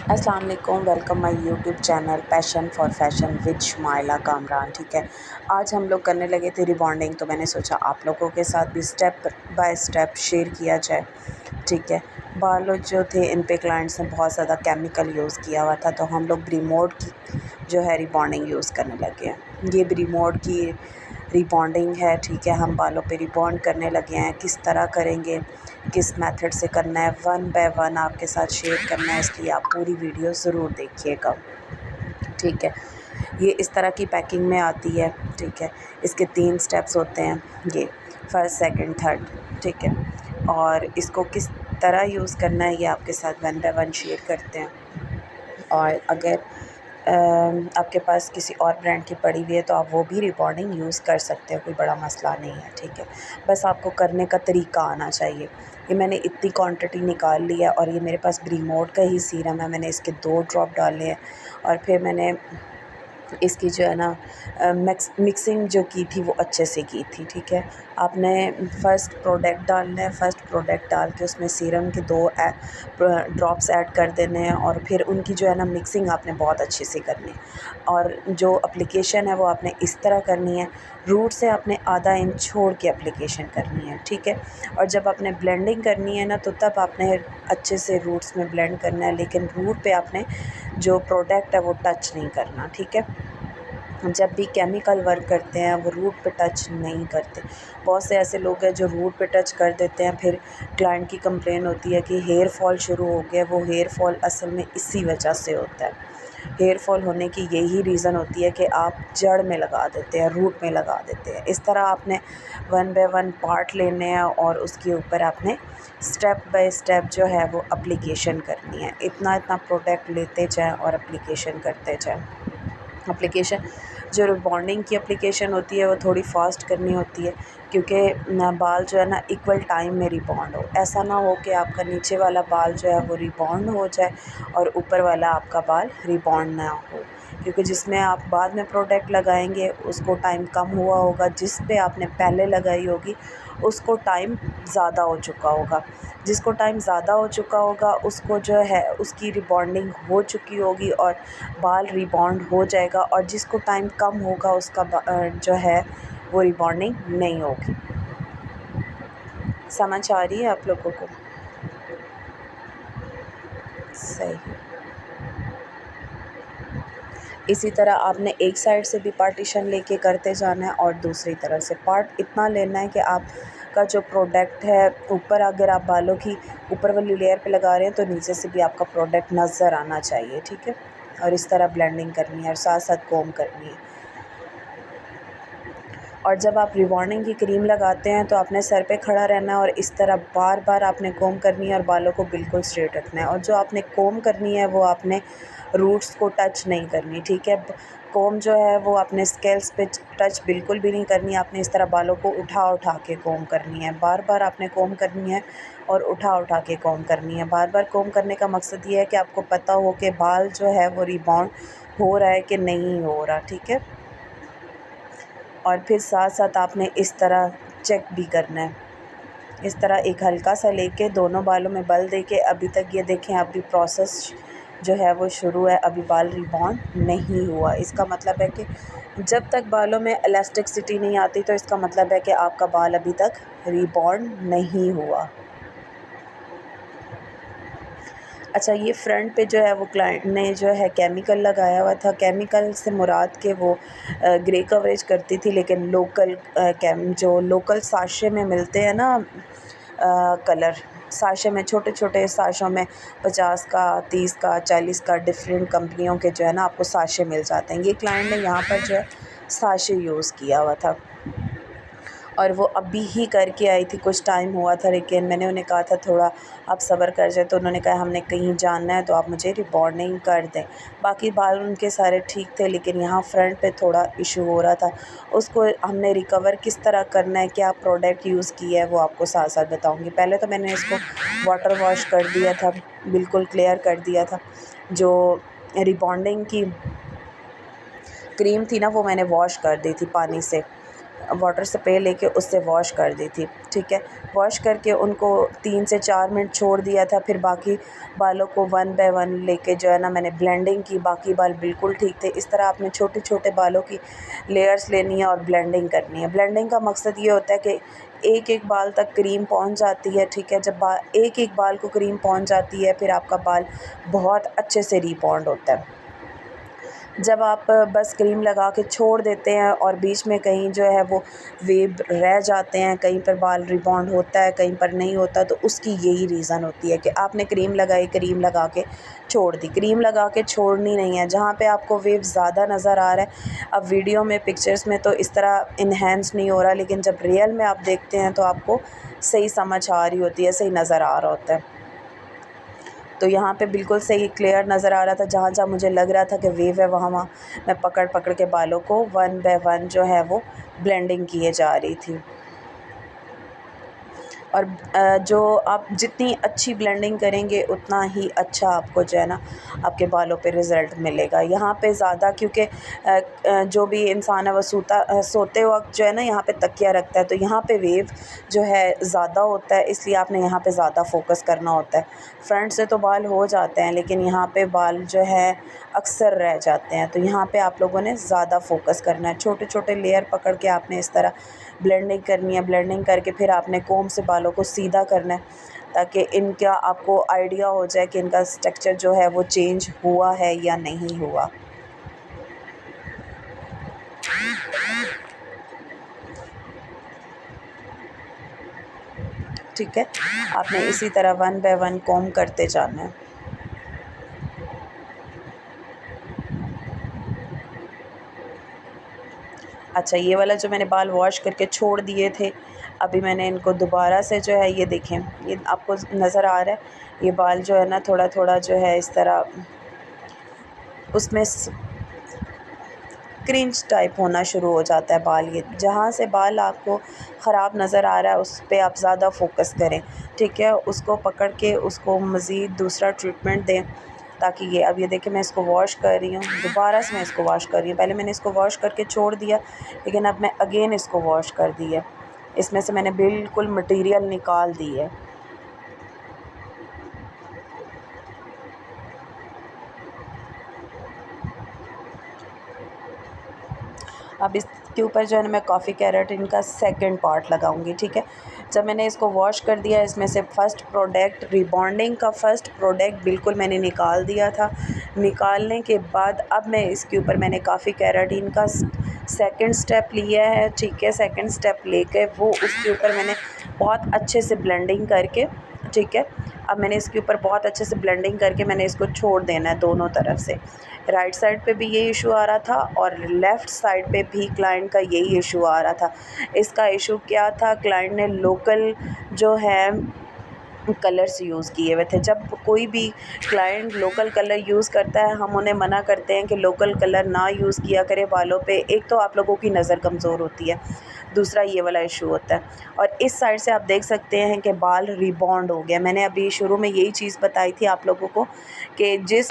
अस्सलाम वालेकुम, welcome my YouTube channel passion for fashion with Shumaila Kamran. ठीक है, आज हम लोग करने लगे थे रिबॉन्डिंग, तो मैंने सोचा आप लोगों के साथ भी स्टेप बाय स्टेप शेयर किया जाए। ठीक है, बाल जो थे इन पे क्लाइंट्स ने बहुत ज़्यादा केमिकल यूज़ किया हुआ था, तो हम लोग ब्रीमोड की जो है रिबॉन्डिंग यूज़ करने लगे हैं। ये ब्रीमोड की रिबॉन्डिंग है। ठीक है, हम बालों पे रिबॉन्ड करने लगे हैं। किस तरह करेंगे, किस मेथड से करना है, वन बाय वन आपके साथ शेयर करना है, इसलिए आप पूरी वीडियो ज़रूर देखिएगा। ठीक है, ये इस तरह की पैकिंग में आती है। ठीक है, इसके 3 स्टेप्स होते हैं, ये फर्स्ट, सेकंड, थर्ड। ठीक है, और इसको किस तरह यूज़ करना है ये आपके साथ वन बाय वन शेयर करते हैं। और अगर आपके पास किसी और ब्रांड की पड़ी हुई है तो आप वो भी रिबॉन्डिंग यूज़ कर सकते हो, कोई बड़ा मसला नहीं है। ठीक है, बस आपको करने का तरीका आना चाहिए। ये मैंने इतनी क्वांटिटी निकाल ली है और ये मेरे पास ब्रीमोड का ही सीरम है। मैंने इसके 2 ड्रॉप डाले हैं और फिर मैंने इसकी जो है ना मिक्सिंग जो की थी वो अच्छे से की थी। ठीक है, आपने फ़र्स्ट प्रोडक्ट डालना है, फ़र्स्ट प्रोडक्ट डाल के उसमें सीरम के 2 ड्रॉप्स ऐड कर देने हैं और फिर उनकी जो है ना मिक्सिंग आपने बहुत अच्छे से करनी है। और जो एप्लीकेशन है वो आपने इस तरह करनी है, रूट से आपने आधा इंच छोड़ के एप्लीकेशन करनी है। ठीक है, और जब आपने ब्लेंडिंग करनी है ना तो तब आपने अच्छे से रूट्स में ब्लेंड करना है, लेकिन रूट पे आपने जो प्रोडक्ट है वो टच नहीं करना। ठीक है, जब भी केमिकल वर्क करते हैं वो रूट पे टच नहीं करते। बहुत से ऐसे लोग हैं जो रूट पे टच कर देते हैं, फिर क्लाइंट की कंप्लेन होती है कि हेयर फॉल शुरू हो गया। वो हेयर फॉल असल में इसी वजह से होता है। हेयर फॉल होने की यही रीज़न होती है कि आप जड़ में लगा देते हैं, रूट में लगा देते हैं। इस तरह आपने वन बाय वन पार्ट लेने हैं और उसके ऊपर आपने स्टेप बाय स्टेप जो है वो एप्लीकेशन करनी है। इतना इतना प्रोडक्ट लेते जाएँ और एप्लीकेशन करते जाएँ। एप्लीकेशन जो रिबॉन्डिंग की एप्लीकेशन होती है वो थोड़ी फ़ास्ट करनी होती है, क्योंकि ना बाल जो है ना इक्वल टाइम में रिबॉन्ड हो। ऐसा ना हो कि आपका नीचे वाला बाल जो है वो रिबॉन्ड हो जाए और ऊपर वाला आपका बाल रिबॉन्ड ना हो, क्योंकि जिसमें आप बाद में प्रोडक्ट लगाएंगे उसको टाइम कम हुआ होगा, जिस पे आपने पहले लगाई होगी उसको टाइम ज़्यादा हो चुका होगा। जिसको टाइम ज़्यादा हो चुका होगा उसको जो है उसकी रिबॉन्डिंग हो चुकी होगी और बाल रिबॉन्ड हो जाएगा, और जिसको टाइम कम होगा उसका जो है वो रिबॉन्डिंग नहीं होगी। समझ आ रही है आप लोगों को? सही। इसी तरह आपने एक साइड से भी पार्टीशन लेके करते जाना है और दूसरी तरफ से पार्ट इतना लेना है कि आपका जो प्रोडक्ट है ऊपर, अगर आप बालों की ऊपर वाली लेयर पे लगा रहे हैं तो नीचे से भी आपका प्रोडक्ट नज़र आना चाहिए। ठीक है, और इस तरह ब्लेंडिंग करनी है और साथ साथ कोम करनी है। और जब आप रिबॉन्डिंग की क्रीम लगाते हैं तो आपने सर पे खड़ा रहना है और इस तरह बार बार आपने कोम करनी है और बालों को बिल्कुल स्ट्रेट रखना है। और जो आपने कोम करनी है वो आपने रूट्स को टच नहीं करनी। ठीक है, कोम जो है वो आपने स्केल्स पे टच बिल्कुल भी नहीं करनी। आपने इस तरह बालों को उठा उठा के कोम करनी है, बार बार आपने कोम करनी है और उठा उठा के कोम करनी है। बार बार कोम करने का मकसद ये है कि आपको पता हो कि बाल जो है वो रिबॉन्ड हो रहा है कि नहीं हो रहा। ठीक है, और फिर साथ साथ आपने इस तरह चेक भी करना है। इस तरह एक हल्का सा लेके दोनों बालों में बल दे के अभी तक ये देखें, अभी प्रोसेस जो है वो शुरू है, अभी बाल रिबॉन्ड नहीं हुआ। इसका मतलब है कि जब तक बालों में इलास्टिसिटी नहीं आती तो इसका मतलब है कि आपका बाल अभी तक रिबॉन्ड नहीं हुआ। अच्छा, ये फ्रंट पे जो है वो क्लाइंट ने जो है केमिकल लगाया हुआ था। केमिकल से मुराद के वो ग्रे कवरेज करती थी, लेकिन लोकल जो लोकल साशे में मिलते हैं ना कलर, साशे में छोटे छोटे साशों में 50 का, 30 का, 40 का डिफरेंट कंपनियों के जो है ना आपको साशे मिल जाते हैं। ये क्लाइंट ने यहाँ पर जो है साशे यूज़ किया हुआ था और वो अभी ही करके आई थी, कुछ टाइम हुआ था, लेकिन मैंने उन्हें कहा था थोड़ा आप सब्र कर जाए, तो उन्होंने कहा हमने कहीं जाना है तो आप मुझे रिबॉन्डिंग कर दें। बाकी बाल उनके सारे ठीक थे, लेकिन यहाँ फ्रंट पे थोड़ा इशू हो रहा था। उसको हमने रिकवर किस तरह करना है, क्या प्रोडक्ट यूज़ किया है वो आपको साथ साथ बताऊँगी। पहले तो मैंने इसको वाटर वॉश कर दिया था, बिल्कुल क्लियर कर दिया था। जो रिबॉन्डिंग की क्रीम थी ना वो मैंने वॉश कर दी थी पानी से, वाटर स्प्रे लेके उससे वॉश कर दी थी, ठीक है। वॉश करके उनको 3 से 4 मिनट छोड़ दिया था। फिर बाकी बालों को 1 बाय 1 लेके जो है ना मैंने ब्लेंडिंग की, बाकी बाल बिल्कुल ठीक थे। इस तरह आपने छोटे-छोटे बालों की लेयर्स लेनी है और ब्लेंडिंग करनी है। ब्लेंडिंग का मकसद ये होता है कि एक-एक बाल तक क्रीम पहुँच जाती है, ठीक है। जब एक-एक बाल को क्रीम पहुँच जाती है, फिर आपका बाल बहुत अच्छे से रीबॉन्ड होता है। जब आप बस क्रीम लगा के छोड़ देते हैं और बीच में कहीं जो है वो वेव रह जाते हैं, कहीं पर बाल रिबॉन्ड होता है, कहीं पर नहीं होता, तो उसकी यही रीज़न होती है कि आपने क्रीम लगाई, क्रीम लगा के छोड़ दी। क्रीम लगा के छोड़नी नहीं है। जहाँ पे आपको वेव ज़्यादा नज़र आ रहा है, अब वीडियो में, पिक्चर्स में तो इस तरह इन्हेंस नहीं हो रहा, लेकिन जब रियल में आप देखते हैं तो आपको सही समझ आ रही होती है, सही नज़र आ रहा होता है। तो यहाँ पे बिल्कुल सही क्लियर नज़र आ रहा था। जहाँ-जहाँ मुझे लग रहा था कि वेव है, वहाँ-वहाँ मैं पकड़-पकड़ के बालों को 1 बाय 1 जो है वो ब्लेंडिंग किए जा रही थी। और जो आप जितनी अच्छी ब्लेंडिंग करेंगे उतना ही अच्छा आपको जो है ना आपके बालों पे रिज़ल्ट मिलेगा। यहाँ पे ज़्यादा क्योंकि जो भी इंसान है वो सोते वक़्त जो है ना यहाँ पे तकिया रखता है, तो यहाँ पे वेव जो है ज़्यादा होता है, इसलिए आपने यहाँ पे ज़्यादा फ़ोकस करना होता है। फ्रंट से तो बाल हो जाते हैं, लेकिन यहाँ पे बाल जो है अक्सर रह जाते हैं, तो यहाँ पे आप लोगों ने ज़्यादा फ़ोकस करना है। छोटे-छोटे लेयर पकड़ के आपने इस तरह ब्लेंडिंग करनी है। ब्लेंडिंग करके फिर आपने कोम से बालों को सीधा करना है, ताकि इनका आपको आइडिया हो जाए कि इनका स्ट्रक्चर जो है वो चेंज हुआ है या नहीं हुआ। ठीक है, आपने इसी तरह 1 बाय 1 कोम करते जाना है। अच्छा, ये वाला जो मैंने बाल वॉश करके छोड़ दिए थे, अभी मैंने इनको दोबारा से जो है ये देखें, ये आपको नज़र आ रहा है, ये बाल जो है ना थोड़ा-थोड़ा जो है इस तरह उसमें क्रिंज टाइप होना शुरू हो जाता है बाल। ये जहाँ से बाल आपको ख़राब नज़र आ रहा है उस पे आप ज़्यादा फ़ोकस करें, ठीक है। उसको पकड़ के उसको मज़ीद दूसरा ट्रीटमेंट दें, ताकि ये अब ये देखिए मैं इसको वॉश कर रही हूँ, दोबारा से मैं इसको वॉश कर रही हूँ। पहले मैंने इसको वॉश करके छोड़ दिया, लेकिन अब मैं अगेन इसको वॉश कर दी है। इसमें से मैंने बिल्कुल मटीरियल निकाल दी है। अब इसके ऊपर जो है ना मैं कॉफ़ी केराटिन का सेकंड पार्ट लगाऊंगी, ठीक है। जब मैंने इसको वॉश कर दिया, इसमें से फ़र्स्ट प्रोडक्ट रिबॉन्डिंग का फ़र्स्ट प्रोडक्ट बिल्कुल मैंने निकाल दिया था। निकालने के बाद अब मैं इसके ऊपर मैंने कॉफ़ी केराटिन का सेकंड स्टेप लिया है, ठीक है। सेकंड स्टेप लेके वो उसके ऊपर मैंने बहुत अच्छे से ब्लेंडिंग करके, ठीक है। अब मैंने इसके ऊपर बहुत अच्छे से ब्लेंडिंग करके मैंने इसको छोड़ देना है दोनों तरफ से। राइट साइड पे भी ये इशू आ रहा था और लेफ़्ट साइड पे भी क्लाइंट का यही इशू आ रहा था। इसका इशू क्या था, क्लाइंट ने लोकल जो है कलर्स यूज़ किए हुए थे। जब कोई भी क्लाइंट लोकल कलर यूज़ करता है, हम उन्हें मना करते हैं कि लोकल कलर ना यूज़ किया करें बालों पे। एक तो आप लोगों की नज़र कमज़ोर होती है, दूसरा ये वाला इशू होता है। और इस साइड से आप देख सकते हैं कि बाल रिबॉन्ड हो गया। मैंने अभी शुरू में यही चीज़ बताई थी आप लोगों को कि जिस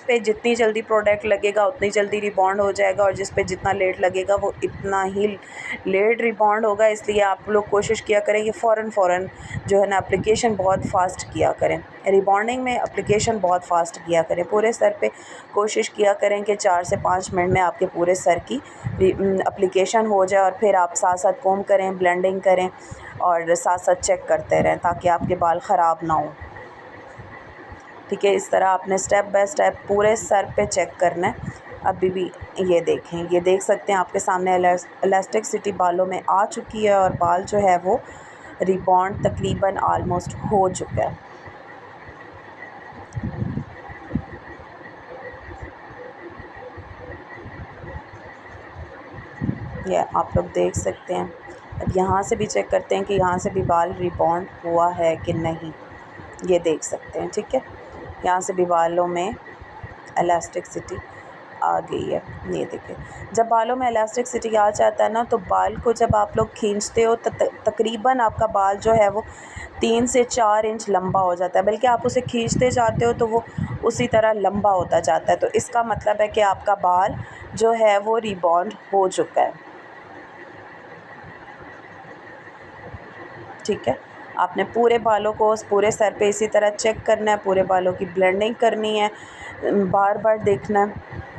पे जितनी जल्दी प्रोडक्ट लगेगा उतनी जल्दी रिबॉन्ड हो जाएगा, और जिस पे जितना लेट लगेगा वो इतना ही लेट रिबॉन्ड होगा। इसलिए आप लोग कोशिश किया करें कि फ़ौरन जो है ना एप्लीकेशन बहुत फ़ास्ट किया करें। रिबॉन्डिंग में एप्लीकेशन बहुत फ़ास्ट किया करें। पूरे सर पे कोशिश किया करें कि 4 से 5 मिनट में आपके पूरे सर की एप्लीकेशन हो जाए, और फिर आप साथ-साथ कोम करें, ब्लेंडिंग करें और साथ-साथ चेक करते रहें, ताकि आपके बाल ख़राब ना हों। ठीक है, इस तरह आपने स्टेप बाय स्टेप पूरे सर पे चेक करना है। अभी भी ये देखें, ये देख सकते हैं आपके सामने इलास्टिसिटी बालों में आ चुकी है, और बाल जो है वो रिबॉन्ड तकरीबन आलमोस्ट हो चुका है। ये आप लोग देख सकते हैं। अब यहाँ से भी चेक करते हैं कि यहाँ से भी बाल रिबॉन्ड हुआ है कि नहीं, ये देख सकते हैं, ठीक है। यहाँ से भी बालों में इलास्टिसिटी आ गई है, ये देखिए। जब बालों में इलास्टिसिटी आ जाता है ना, तो बाल को जब आप लोग खींचते हो तो तकरीबन आपका बाल जो है वो 3 से 4 इंच लंबा हो जाता है, बल्कि आप उसे खींचते जाते हो तो वो उसी तरह लंबा होता जाता है। तो इसका मतलब है कि आपका बाल जो है वो रिबॉन्ड हो चुका है। ठीक है। आपने पूरे बालों को पूरे सर पे इसी तरह चेक करना है, पूरे बालों की ब्लेंडिंग करनी है, बार बार देखना है।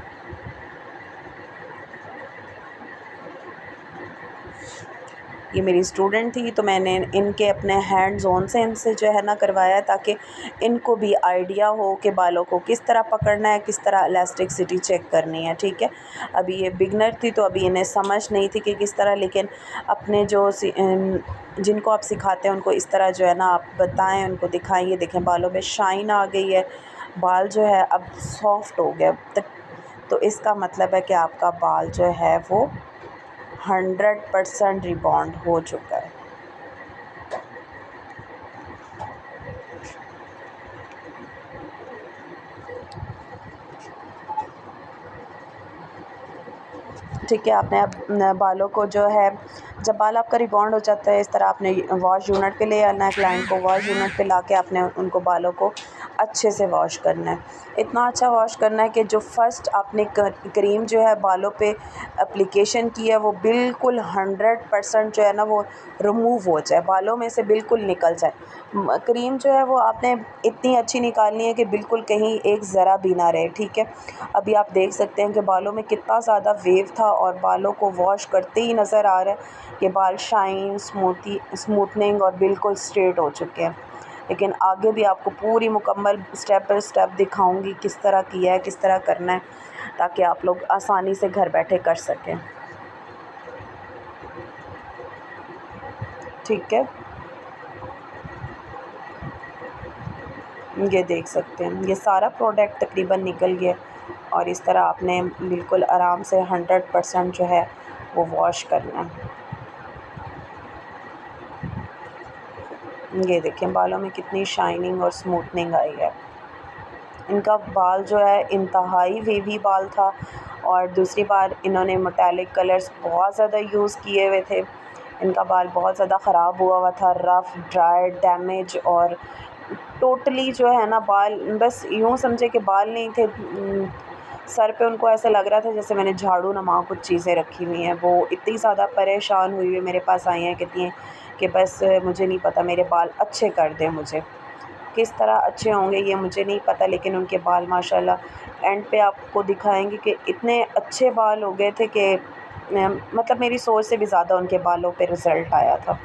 ये मेरी स्टूडेंट थी तो मैंने इनके अपने हैंड्स ऑन से इनसे जो है ना करवाया, ताकि इनको भी आइडिया हो कि बालों को किस तरह पकड़ना है, किस तरह इलास्टिसिटी चेक करनी है, ठीक है। अभी ये बिगनर थी तो अभी इन्हें समझ नहीं थी कि किस तरह, लेकिन अपने जो जिनको आप सिखाते हैं उनको इस तरह जो है ना आप बताएं, उनको दिखाएं। ये देखें बालों में शाइन आ गई है, बाल जो है अब सॉफ्ट हो गया। तो इसका मतलब है कि आपका बाल जो है वो 100% रिबॉन्ड हो चुका है। ठीक है। आपने अब बालों को जो है, जब बाल आपका रिबॉन्ड हो जाता है इस तरह, आपने वॉश यूनिट पे ले आना है क्लाइंट को। वॉश यूनिट पे लाके आपने उनको बालों को अच्छे से वॉश करना है। इतना अच्छा वॉश करना है कि जो फर्स्ट आपने क्रीम जो है बालों पे एप्लीकेशन की है वो बिल्कुल 100% जो है ना वो रिमूव हो जाए, बालों में से बिल्कुल निकल जाए। क्रीम जो है वो आपने इतनी अच्छी निकालनी है कि बिल्कुल कहीं एक ज़रा भी ना रहे, ठीक है। अभी आप देख सकते हैं कि बालों में कितना ज़्यादा वेव था और बालों को वॉश करते ही नज़र आ रहा है कि बाल शाइन, स्मूथनिंग और बिल्कुल स्ट्रेट हो चुके हैं। लेकिन आगे भी आपको पूरी मुकम्मल स्टेप बाय स्टेप दिखाऊंगी किस तरह किया है, किस तरह करना है, ताकि आप लोग आसानी से घर बैठे कर सकें, ठीक है। ये देख सकते हैं ये सारा प्रोडक्ट तकरीबन निकल गया और इस तरह आपने बिल्कुल आराम से 100% जो है वो वॉश करना है। ये देखें बालों में कितनी शाइनिंग और स्मूथनिंग आई है। इनका बाल जो है इंतहाई वेवी बाल था और दूसरी बार इन्होंने मेटालिक कलर्स बहुत ज़्यादा यूज़ किए हुए थे। इनका बाल बहुत ज़्यादा ख़राब हुआ था, रफ़, ड्राई, डैमेज, और टोटली जो है ना बाल, बस यूँ समझे कि बाल नहीं थे। सर पे उनको ऐसा लग रहा था जैसे मैंने झाड़ू नमा कुछ चीज़ें रखी हुई हैं। वो इतनी ज़्यादा परेशान हुई हुई मेरे पास आई हैं, कहती हैं कि बस मुझे नहीं पता, मेरे बाल अच्छे कर दें। मुझे किस तरह अच्छे होंगे ये मुझे नहीं पता, लेकिन उनके बाल माशाल्लाह एंड पे आपको दिखाएंगे कि इतने अच्छे बाल हो गए थे कि मतलब मेरी सोच से भी ज़्यादा उनके बालों पे रिज़ल्ट आया था।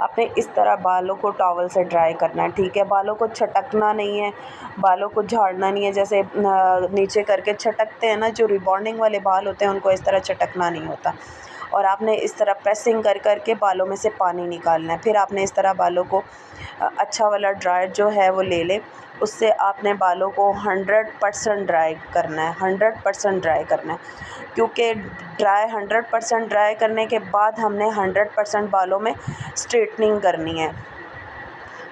आपने इस तरह बालों को टॉवल से ड्राई करना है, ठीक है। बालों को छटकना नहीं है, बालों को झाड़ना नहीं है। जैसे नीचे करके छटकते हैं ना, जो रिबॉन्डिंग वाले बाल होते हैं उनको इस तरह छटकना नहीं होता। और आपने इस तरह प्रेसिंग कर कर के बालों में से पानी निकालना है। फिर आपने इस तरह बालों को अच्छा वाला ड्रायर जो है वो ले लें, उससे आपने बालों को 100% ड्राई करना है, 100% ड्राई करना है। क्योंकि 100% ड्राई करने के बाद हमने 100% बालों में स्ट्रेटनिंग करनी है।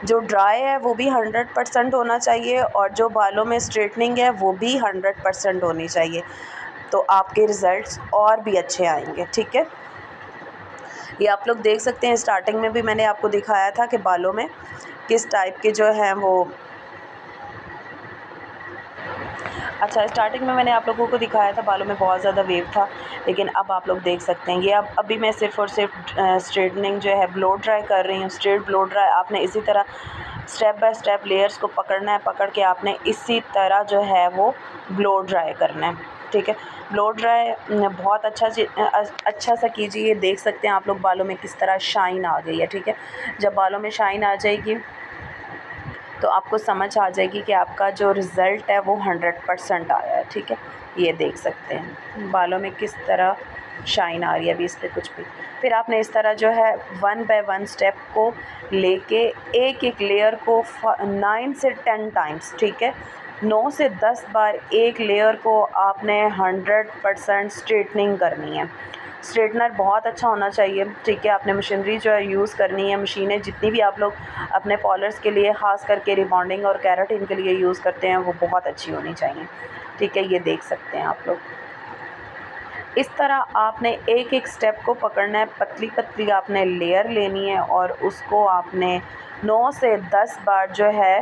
जो ड्राई है वो भी 100% होना चाहिए और जो बालों में स्ट्रेटनिंग है वो भी 100% होनी चाहिए, तो आपके रिज़ल्ट्स और भी अच्छे आएंगे, ठीक है। ये आप लोग देख सकते हैं, स्टार्टिंग में भी मैंने आपको दिखाया था कि बालों में किस टाइप के जो हैं वो, अच्छा स्टार्टिंग में मैंने आप लोगों को दिखाया था बालों में बहुत ज़्यादा वेव था, लेकिन अब आप लोग देख सकते हैं ये अब अभी मैं सिर्फ़ और सिर्फ स्ट्रेटनिंग जो है ब्लो ड्राई कर रही हूँ। स्ट्रेट ब्लो ड्राई आपने इसी तरह स्टेप बाय स्टेप लेयर्स को पकड़ना है, पकड़ के आपने इसी तरह जो है वो ब्लो ड्राई करना है, ठीक है। ब्लो ड्राई बहुत अच्छा सा कीजिए। ये देख सकते हैं आप लोग बालों में किस तरह शाइन आ गई है, ठीक है। जब बालों में शाइन आ जाएगी तो आपको समझ आ जाएगी कि आपका जो रिज़ल्ट है वो 100% आया है, ठीक है। ये देख सकते हैं बालों में किस तरह शाइन आ रही है अभी इस पर कुछ भी। फिर आपने इस तरह जो है 1 बाय 1 स्टेप को लेके एक एक लेयर को 9 से 10 टाइम्स, ठीक है, 9 से 10 बार एक लेयर को आपने 100% स्ट्रेटनिंग करनी है। स्ट्रेटनर बहुत अच्छा होना चाहिए, ठीक है। आपने मशीनरी जो है यूज़ करनी है, मशीनें जितनी भी आप लोग अपने पॉलर्स के लिए ख़ास करके रिबॉन्डिंग और केराटिन के लिए यूज़ करते हैं वो बहुत अच्छी होनी चाहिए, ठीक है। ये देख सकते हैं आप लोग इस तरह आपने एक एक स्टेप को पकड़ना है। पतली पतली आपने लेयर लेनी है और उसको आपने 9 से 10 बार जो है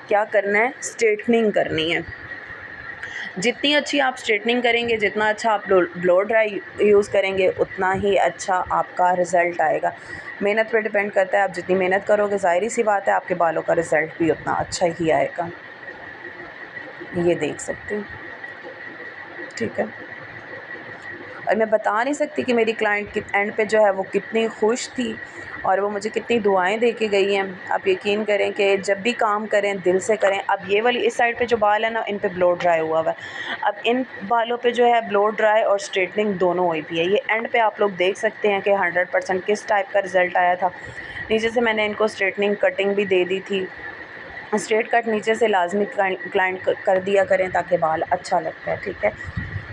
क्या करना है, स्ट्रेटनिंग करनी है। जितनी अच्छी आप स्ट्रेटनिंग करेंगे, जितना अच्छा आप ब्लो ड्राई यूज़ करेंगे, उतना ही अच्छा आपका रिज़ल्ट आएगा। मेहनत पे डिपेंड करता है, आप जितनी मेहनत करोगे ज़ाहिर सी बात है आपके बालों का रिज़ल्ट भी उतना अच्छा ही आएगा। ये देख सकते हैं, ठीक है। और मैं बता नहीं सकती कि मेरी क्लाइंट कि एंड पे जो है वो कितनी खुश थी और वो मुझे कितनी दुआएं दे के गई हैं। आप यकीन करें कि जब भी काम करें दिल से करें। अब ये वाली इस साइड पे जो बाल है ना, इन पे ब्लो ड्राई हुआ हुआ है। अब इन बालों पे जो है ब्लो ड्राई और स्ट्रेटनिंग दोनों हुई भी है। ये एंड पे आप लोग देख सकते हैं कि 100% किस टाइप का रिज़ल्ट आया था। नीचे से मैंने इनको स्ट्रेटनिंग कटिंग भी दे दी थी। स्ट्रेट कट नीचे से लाजमी क्लाइंट कर दिया करें ताकि बाल अच्छा लगता है, ठीक है।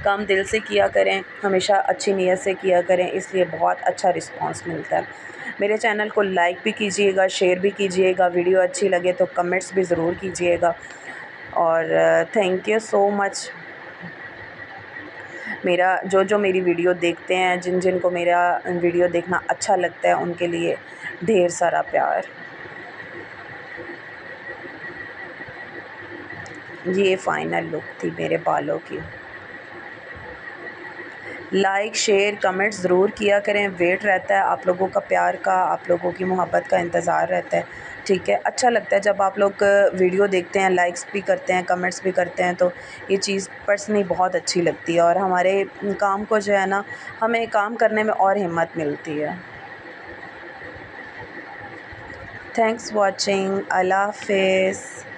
काम दिल से किया करें, हमेशा अच्छी नीयत से किया करें, इसलिए बहुत अच्छा रिस्पांस मिलता है। मेरे चैनल को लाइक भी कीजिएगा, शेयर भी कीजिएगा, वीडियो अच्छी लगे तो कमेंट्स भी ज़रूर कीजिएगा। और थैंक यू सो मच। मेरा जो मेरी वीडियो देखते हैं, जिन को मेरा वीडियो देखना अच्छा लगता है, उनके लिए ढेर सारा प्यार। ये फ़ाइनल लुक थी मेरे बालों की। लाइक शेयर कमेंट ज़रूर किया करें। वेट रहता है आप लोगों का प्यार का, आप लोगों की मोहब्बत का इंतज़ार रहता है, ठीक है। अच्छा लगता है जब आप लोग वीडियो देखते हैं, लाइक्स भी करते हैं, कमेंट्स भी करते हैं, तो ये चीज़ पर्सनली बहुत अच्छी लगती है और हमारे काम को जो है ना, हमें काम करने में और हिम्मत मिलती है। Thanks watching. अल्लाह हाफ़िज़।